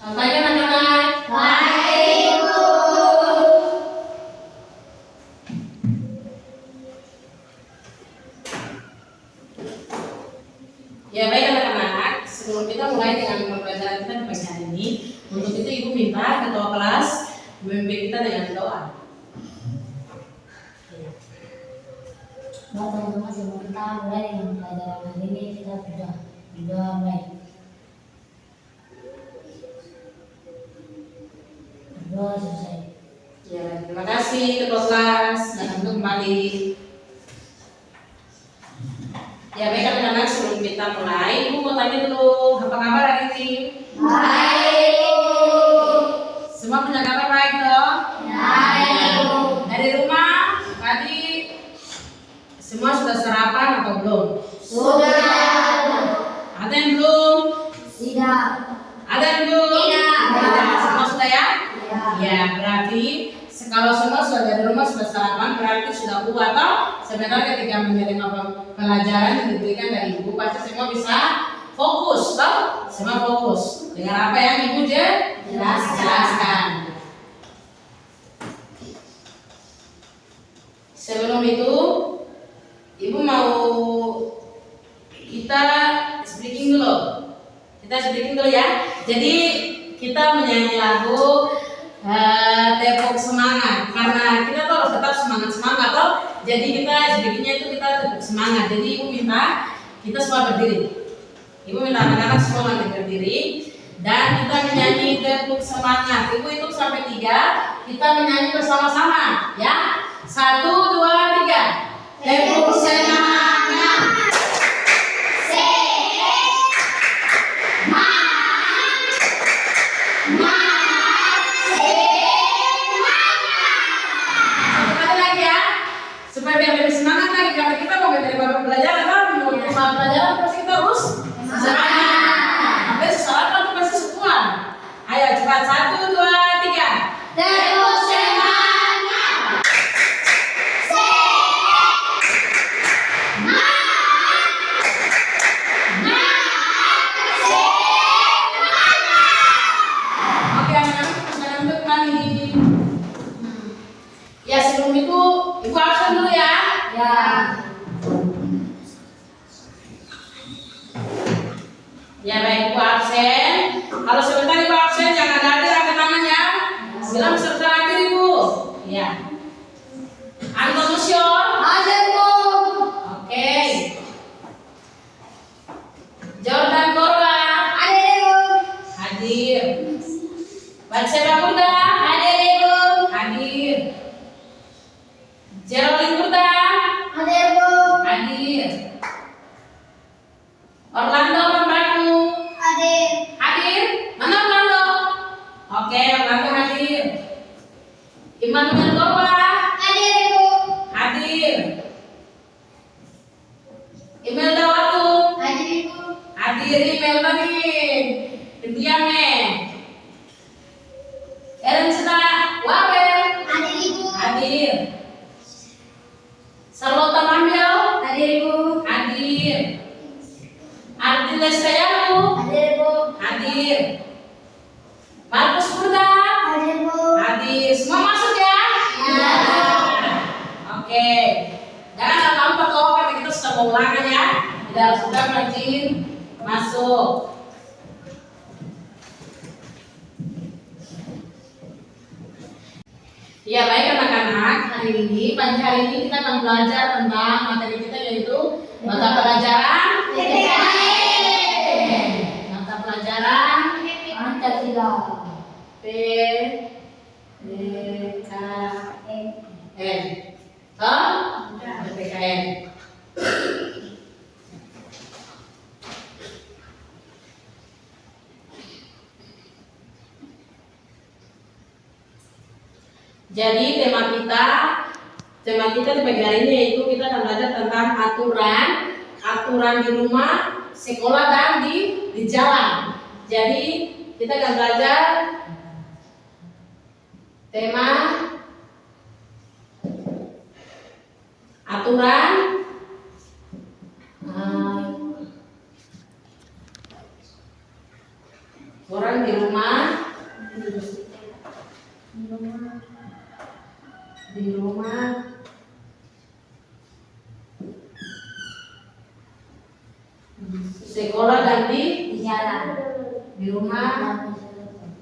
Selamat pagi anak-anak. Baik, Bu. Ya baik anak-anak, sebelum kita mulai dengan pembelajaran kita di pagi hari ini, untuk itu Ibu minta ketua kelas memimpin kita dengan doa. Baik teman-teman, sebelum kita mulai dengan pelajaran hari ini, kita berdoa mulai. Berdoa selesai. Ya, terima kasih ketua kelas. Selamat kembali. Ya baik anak-anak, sebelum kita mulai, Ibu mau tanya dulu, apa kabar hari ini? Baik, Bu. Semua punya kabar baik toh? Baik, Bu. Dari rumah tadi semua sudah sarapan atau belum? Sudah. Ada yang belum? Tidak. Ada yang belum? Tidak. Semua sudah ya? Ya. Ya, berarti kalau semua sudah dari rumah sudah sarapan, berarti sudah buat toh? Sebenarnya ketika menjalani pelajaran yang diberikan dari Ibu, pasti semua bisa fokus toh? Semua fokus dengan apa yang Ibu jelaskan. Sebelum itu, Ibu mau kita speaking dulu. Kita speaking dulu ya. Jadi kita menyanyi lagu tepuk semangat, karena kita tuh harus tetap semangat toh. Jadi kita speakingnya itu kita tepuk semangat. Jadi Ibu minta kita semua berdiri. Ibu minta anak-anak semua nanti berdiri dan kita menyanyi tepuk semangat. Ibu hitung sampai 3, kita menyanyi bersama-sama ya. 1, 2, 3. Tepuk semangat. Sekali lagi ya, supaya biar lebih semangat lagi karena kita mau dari babak pelajaran kan, mau cuma pelajaran terus kita harus semangat. Sampai sesuatu tuh pasti semua. Ayo cepat 1, 2, 3. Tepuk semangat. Oke anak-anak, sekarang untuk kembali. Ya sebelum itu Ibu absen dulu ya. Ya. Ya baik, Ibu absen. Kalau sebentar Ibu absen jangan hadir angkat tangan ya. Bilang serta hadir Ibu. Ya. Anton Lucior. Hadir, Bu. Oke. Jordan Korwa. Hadir, Bu. Hadir. Batseba Burda. Hadir, Bu. Hadir. Geraldine Burda. Hadir, Bu. Hadir. Orlando Membaku. Hadir. Hadir. Mana Orlando? Oke, Orlando hadir. Immanuel Korwa. Hadir, Bu. Hadir. Imelda Watu. Hadir, Bu. Hadir Imelda nih. Diame. Ellen Sita Wabel. Hadir, Bu. Hadir. Charlotte Mambel. Hadir, Bu. Hadir. Ardi Lestayaku. Hadir, Bu. Hadir. Markus Burda. Hadir, Bu. Hadir. Semua masuk ya? Ya. Oke. Jangan lupa toh karena kita sudah mau ulangan ya. Tidak sudah rajin masuk. Ya baik anak-anak, pagi hari ini kita akan belajar tentang materi kita yaitu mata pelajaran PPKN. Mata pelajaran Pancasila. PPKN. Toh? PPKN. Jadi tema kita di pagi hari ini yaitu kita akan belajar tentang aturan di rumah, sekolah dan di jalan. Jadi kita akan belajar tema aturan Orang di rumah. Di rumah. Sekolah dan di jalan. Di rumah.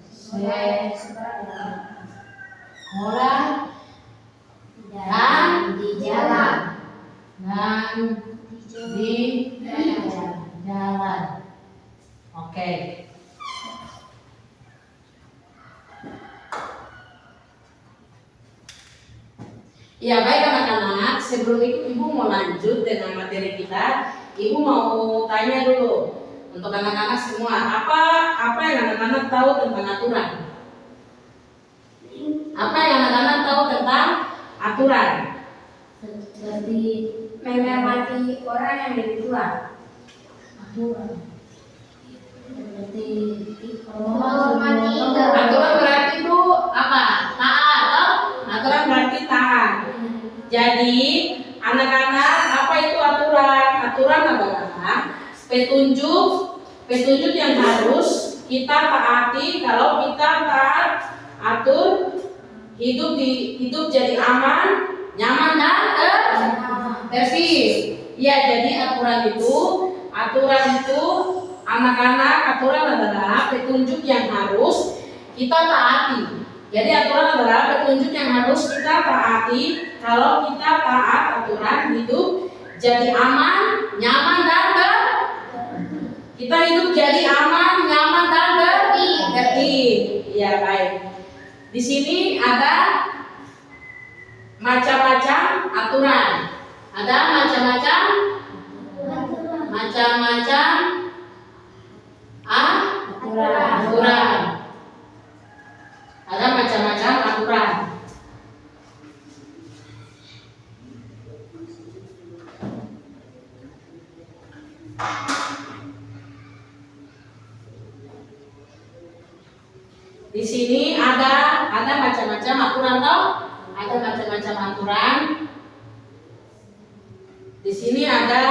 Sekolah dan Di jalan. di jalan. Oke. Ya baik anak-anak, sebelum itu Ibu mau lanjut dengan materi kita. Ibu mau tanya dulu untuk anak-anak semua, apa yang anak-anak tahu tentang aturan? Apa yang anak-anak tahu tentang aturan? Seperti menghormati orang yang lebih tua. aturan. Seperti Menghormati Aturan berarti itu apa? Taat, toh? Aturan berarti taat. Jadi anak-anak, apa itu aturan? Aturan adalah petunjuk yang harus kita taati kalau kita taat atur hidup jadi aman, nyaman dan tertib. Ya, jadi aturan itu anak-anak, aturan adalah petunjuk yang harus kita taati. Jadi aturan adalah petunjuk yang harus kita taati kalau kita taat aturan hidup jadi aman, nyaman dan kita hidup jadi aman, nyaman dan tertib. Ya baik. Di sini ada macam-macam aturan. Ada macam-macam aturan. Ada macam-macam aturan. Di sini ada macam-macam aturan toh? Ada macam-macam aturan. Di sini ada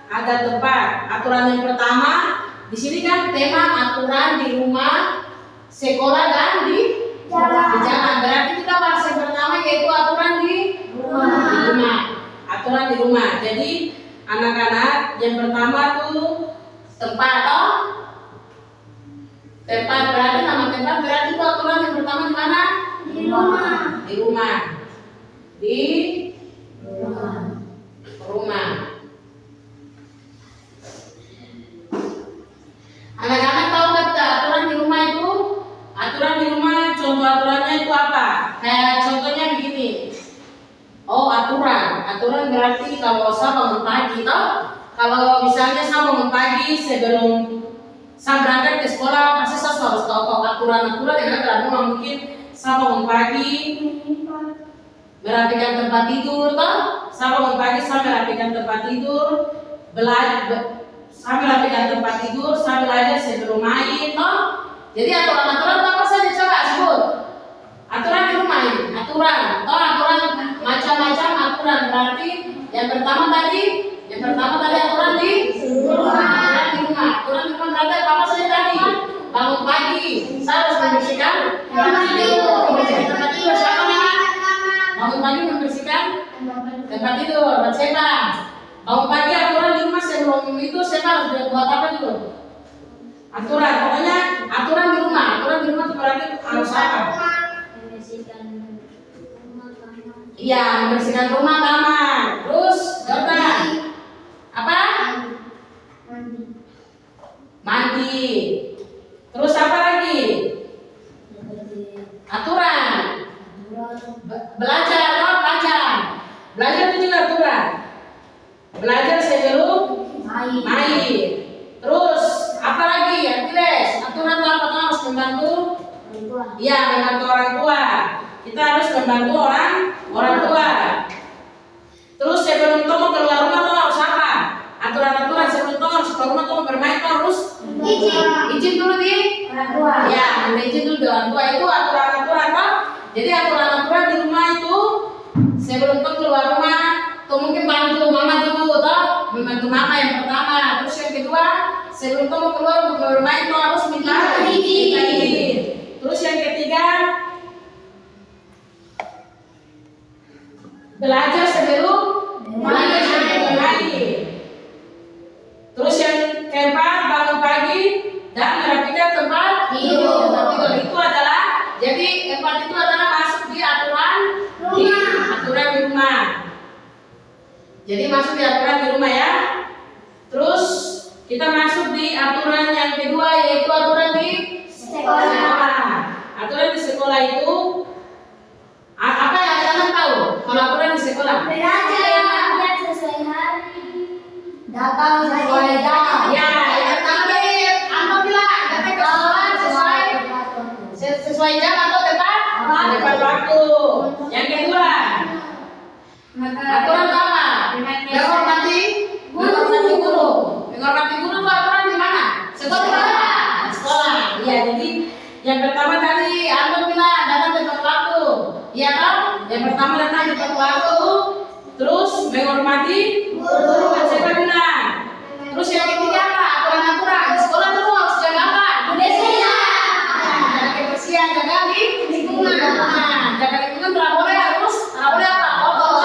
tempat. Aturan yang pertama, di sini kan tema aturan di rumah, sekolah dan di jalan. Berarti kita bahas yang pertama yaitu aturan di rumah. Aturan di rumah. Jadi anak-anak yang pertama tuh tempat toh? Tempat berarti nama tempat berarti itu aturan yang pertama di mana? Di rumah. Di rumah. Di rumah. Anak-anak tahu nggak aturan di rumah itu? Aturan di rumah, contoh aturannya itu apa? Kayak contohnya begini. Oh, aturan berarti kalau saya bangun pagi toh? Kalau misalnya saya bangun pagi sebelum saya berangkat ke sekolah, pasti saya harus tahu aturan-aturan yang ada. Nggak mungkin saya bangun pagi merapikan tempat tidur toh? Saya bangun pagi saya merapikan tempat tidur, saya merapikan tempat tidur, saya belajar sebelum main toh? Jadi aturan-aturan apa saja coba sebut? Aturan di rumah ini, aturan macam-macam aturan. Berarti yang pertama tadi aturan di rumah. Aturan di rumah berarti apa saja tadi? Bangun pagi, saya harus membersihkan tempat tidur. Membersihkan tempat tidur siapa namanya? Bangun pagi membersihkan tempat tidur. Buat siapa? Bangun pagi aturan di rumah sebelum itu siapa harus buat apa dulu? Aturan, pokoknya aturan di rumah. Aturan di rumah itu berarti harus apa? Iya, membersihkan rumah, kamar. Terus, Jordan. Apa? Mandi. Terus apa lagi? Aturan. Belajar, belajar itu juga aturan. Belajar sebelum main. Terus apa lagi? Aktivitas. Aturan itu apa? Harus membantu. Iya, membantu orang tua. Kita harus membantu orang tua. Terus sebelum kamu keluar rumah kamu harus apa? Aturan-aturan sebelum kamu harus keluar rumah kamu bermain kamu harus izin dulu di Orang tua. ya, minta izin dulu di orang tua. Itu aturan-aturan toh. Jadi aturan-aturan di rumah itu sebelum kamu keluar rumah, tuh mungkin bantu mama dulu toh, membantu mama yang pertama. Terus yang kedua, sebelum kamu keluar untuk bermain kamu harus minta belajar sebelum bermain. Terus yang keempat, bangun pagi dan merapikan tempat tidur. Itu adalah, jadi empat itu adalah masuk di aturan di rumah. Jadi masuk di aturan di rumah ya. Terus kita masuk di aturan yang kedua, yaitu aturan di sekolah. Aturan di sekolah itu apa yang kalian tahu? Kalau aturan di sekolah? Belajar sesuai hari. Datang sesuai jam. Ya, yang pertama tadi Anto bilang datang ke sekolah sesuai jam atau tepat waktu. Yang kedua, aturan apa? Menghormati guru. Menghormati guru itu aturan di mana? Sekolah. Iya, jadi yang pertama tadi Anto bilang datang tepat waktu. Iya kan? Yang pertama datang tepat waktu. Terus menghormati guru. Siapa bilang? Terus yang ketiga apa? Aturan-aturan di sekolah tuh harus jaga apa? Jaga kebersihan, jaga lingkungan. Jaga lingkungan tidak boleh apa? Kotor.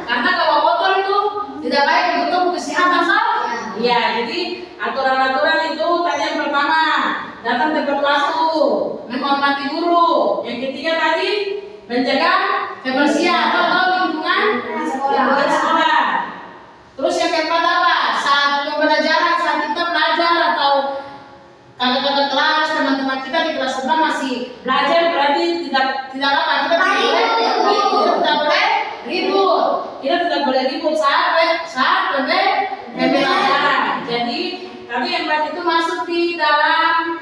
Karena kalau kotor itu tidak baik untuk kesehatan. Iya, jadi aturan-aturan itu tadi yang pertama datang tepat waktu, menghormati guru. Yang ketiga tadi menjaga kebersihan atau lingkungan sekolah. Terus yang keempat apa? Saat pembelajaran, saat kita belajar atau kakak-kakak kelas, teman-teman kita di kelas sebelah masih belajar, berarti tidak apa? Kita tidak boleh ribut. Kita tidak boleh ribut saat pembelajaran. Jadi tadi yang empat itu masuk di dalam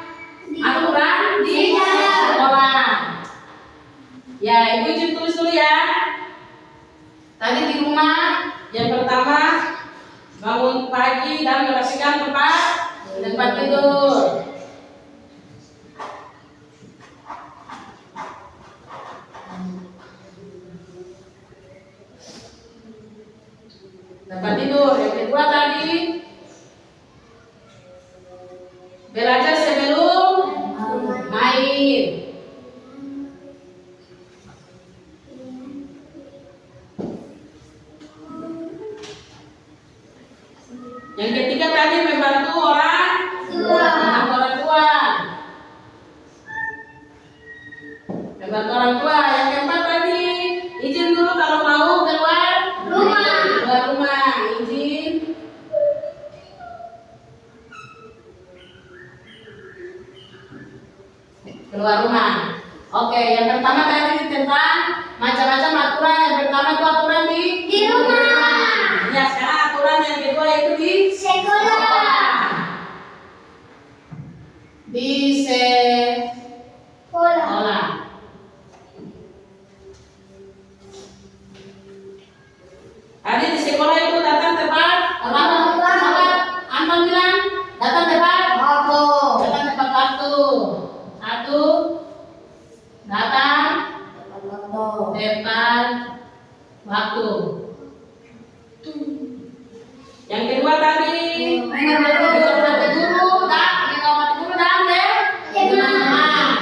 aturan di sekolah. Ya, ibu izin tulis dulu ya. Tadi di rumah yang pertama bangun pagi dan merapikan tempat tidur. Tempat tidur. Yang kedua tadi belajar sebelum main. Yang ketiga tadi membantu orang tua. Membantu orang tua. Yang keempat tadi izin dulu kalau mau keluar rumah. Izin. Keluar rumah. Oke, yang pertama tadi tentang macam-macam aturan. Yang pertama itu aturan di rumah. Ya, sekarang aturan yang kedua yaitu di sekolah. Di sekolah. Tadi di sekolah itu datang tepat Anton bilang datang tepat waktu. Tepat waktu. Satu, datang tepat waktu. Yang kedua tadi menghormati guru dan teman-teman.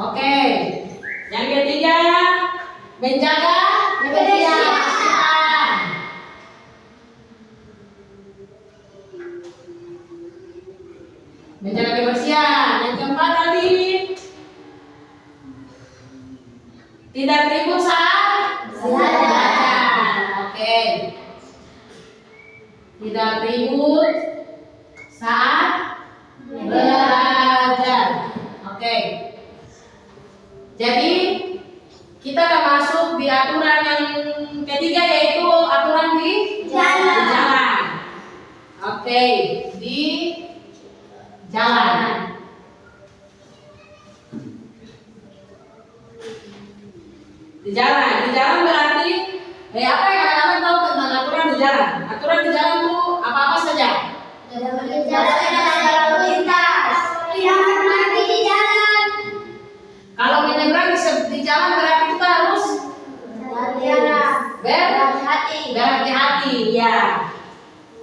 Oke. Yang ketiga menjaga kebersihan. Menjaga kebersihan. Yang keempat tadi tidak ribut saat belajar. Oke. Tidak ribut saat belajar. Oke. Jadi kita akan masuk di aturan yang ketiga, yaitu aturan di jalan. Oke, di jalan. Di jalan berarti apa yang kalian tahu tentang aturan di jalan? Aturan di jalan itu apa-apa saja. Jalan lintas. Tidak mati di jalan. Kalau menyeberang di jalan berarti kita harus berhati-hati. Ya.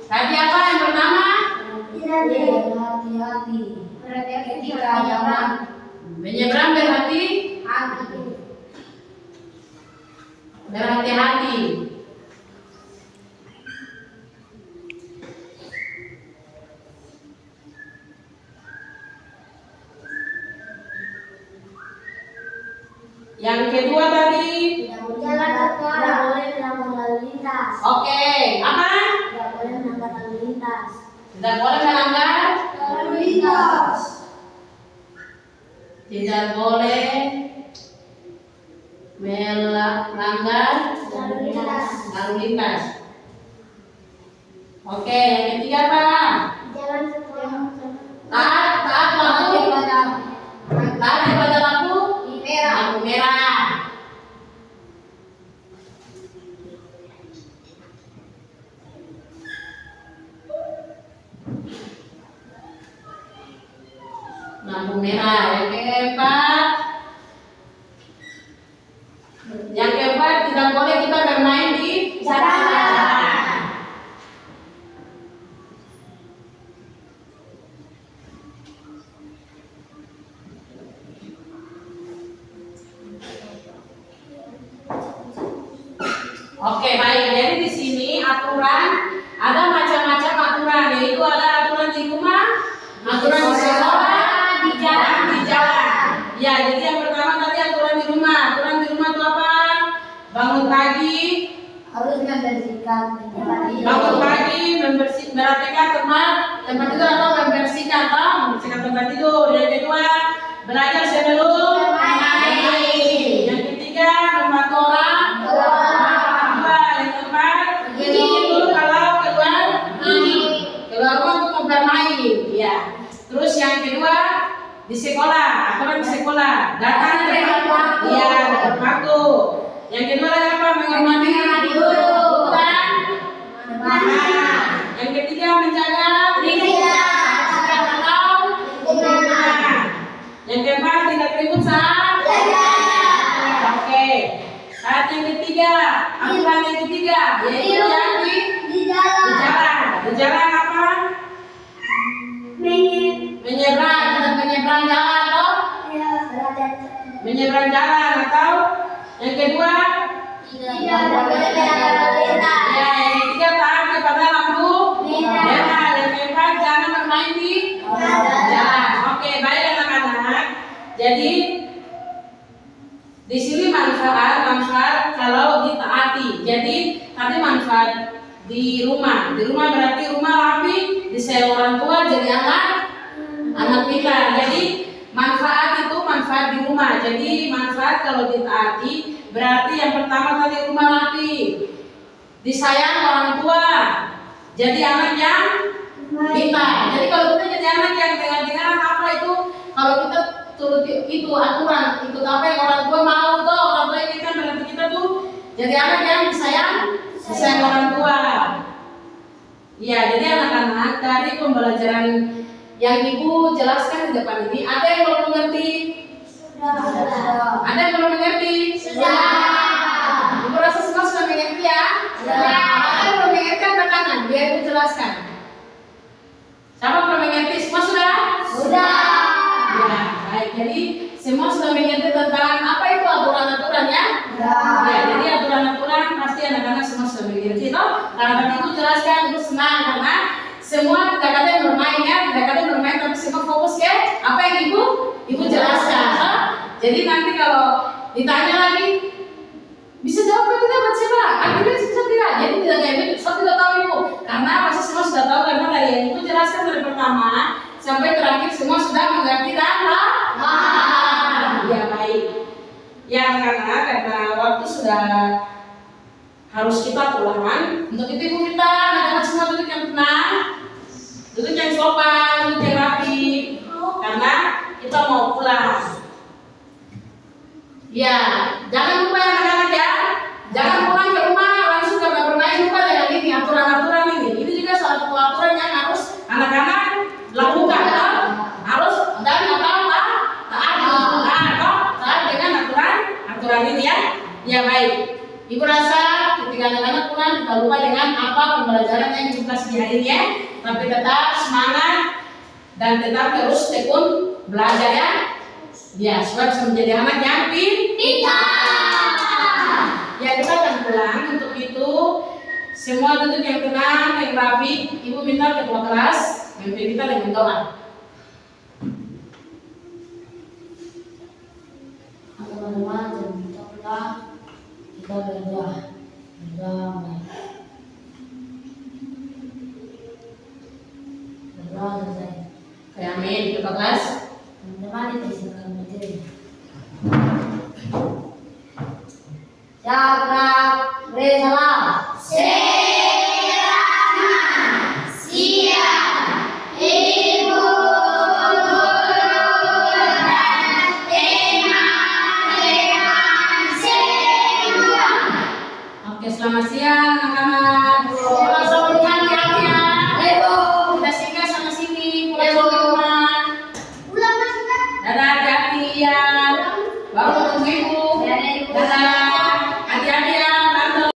Tadi apa yang pertama? Hati-hati ketika jalan Menyeberang berhati-hati. Yang kedua tadi, Tidak boleh melanggar lalu lintas. oke, apa? Tidak boleh melanggar lalu lintas. Tidak boleh melanggar, Lalu lintas. tidak boleh melanggar Lalu lintas. lalu lintas. Oke, yang ketiga apa? Jalan Taat lampu, taat kepada lampu merah. Lampu merah. Yang keempat tidak boleh kita bermain di Jalan. Oke, baik. Jadi di sini aturan ada macam-macam aturan, yaitu ada aturan di rumah, aturan di sekolah, di jalan. Ya, jadi yang pertama tadi aturan di rumah. Aturan di rumah itu apa? Bangun pagi, Harus membersihkan bangun pagi, merapikan tempat tidur atau membersihkan tempat tidur. Yang kedua, belajar sebelum main. Yang ketiga, membantu orang tua. Yang keempat, izin dulu kalau keluar rumah untuk bermain. Ya. Terus yang kedua, di sekolah, aturan di sekolah, datang tepat waktu. Iya, tepat waktu. Yang kedua lagi apa? Menghormati guru dan yang ketiga menjaga lingkungan. Yang keempat tidak ribut saat oke. Saat yang ketiga, aturan yang ketiga yaitu yang di jalan apa? Menyeberang jalan atau menyeberang jalan atau yang kedua ya, yang ketiga taat kepada lampu merah. Yang keempat jangan bermain di jalan. Oke, baik anak-anak. Jadi di sini manfaat kalau ditaati. Jadi tadi manfaat di rumah berarti rumah rapi, disayang orang tua jadi anak pintar. Jadi manfaat itu manfaat di rumah. Jadi manfaat kalau ditaati berarti yang pertama tadi rumah rapi, disayang orang tua, jadi anak yang pintar. Jadi kalau kita jadi anak yang dengar-dengar apa itu, kalau kita turut itu aturan, ikut apa yang orang tua mau tuh, orang tua inginkan, berarti kita tuh jadi anak yang disayang orang tua. Ya, jadi anak-anak dari pembelajaran yang ibu jelaskan di depan ini, ada yang belum mengerti? Ada yang belum mengerti? Ibu rasa semua sudah mengerti ya? Ada yang belum mengerti angkat tangan, biar ibu jelaskan. Siapa belum mengerti? Semua sudah? Ya, baik. Jadi semua sudah mengerti tentang apa itu aturan-aturan ya? Ya, jadi aturan-aturan pasti anak-anak semua sudah mengerti toh? Karena tadi ibu jelaskan, ibu senang karena semua tidak ada yang bermain ya, tidak ada yang bermain, tapi semua fokus ke apa yang ibu jelaskan. Jadi nanti kalau ditanya lagi, bisa jawab atau tidak Mbak Siva? Akhirnya bisa tidak. Jadi tidak kayak gitu. Saya tidak tahu ibu, karena pasti semua sudah tahu karena dari yang ibu jelaskan dari pertama sampai terakhir semua sudah mengerti dan paham. Ya baik. Ya karena waktu sudah harus kita pulang. Untuk itu ibu minta anak-anak semua duduk yang tenang, duduk yang sopan, duduk yang rapi, karena kita mau pulang. Ya, jangan lupa ya anak-anak ya, jangan pulang ke rumah langsung karena bermain, lupa dengan ini aturan-aturan ini. Ini juga salah satu aturan yang harus anak-anak lakukan. Harus dan taat dengan aturan ini ya. Ya baik. Ibu rasa ketika anak-anak pulang tidak lupa dengan apa pembelajaran yang ibu kasih di hari ini ya. Tapi tetap semangat dan tetap terus tekun belajar ya. Ya, supaya bisa menjadi anak yang pintar. Ya, kita akan pulang. Untuk itu semua duduk yang tenang, yang rapi. Ibu minta ketua kelas memimpin kita dengan doa. Teman-teman, jangan kita pulang. Kita berdoa. Berdoa baik. Berdoa selesai. Kayak amin, ketua kelas.